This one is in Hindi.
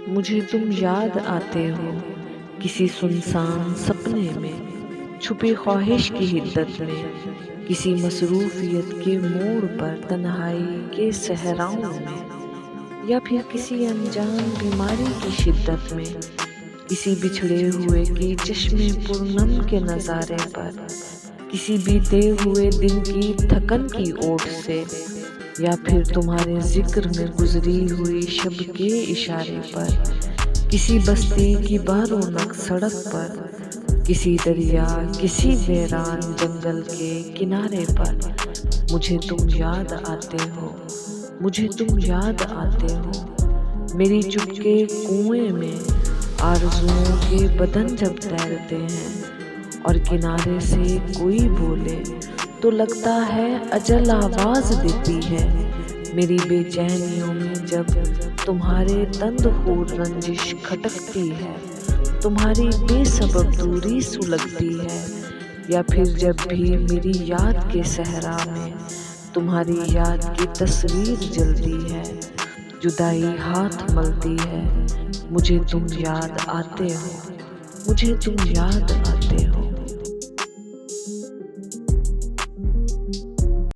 मुझे तुम याद आते हो किसी सुनसान सपने में, छुपी ख्वाहिश की हिद्दत में, किसी मसरूफियत के मोड़ पर तन्हाई के सहराओं में, या फिर किसी अनजान बीमारी की शिद्दत में, किसी बिछड़े हुए की चश्मे पूनम के नज़ारे पर, किसी बीते हुए दिन की थकन की ओट से, या फिर तुम्हारे जिक्र में गुजरी हुई शब के इशारे पर, किसी बस्ती की बारोनक सड़क पर, किसी दरिया किसी वीरान जंगल के किनारे पर, मुझे तुम याद आते हो, मुझे तुम याद आते हो। मेरी चुपके कुएं में आरज़ुओं के बदन जब तैरते हैं और किनारे से कोई बोले तो लगता है अजल आवाज देती है। मेरी बेचैनियों में जब तुम्हारे तंदखोर रंजिश खटकती है, तुम्हारी बेसबब दूरी सुलगती है, या फिर जब भी मेरी याद के सहरा में तुम्हारी याद की तस्वीर जलती है, जुदाई हाथ मलती है, मुझे तुम याद आते हो, मुझे तुम याद आते हो।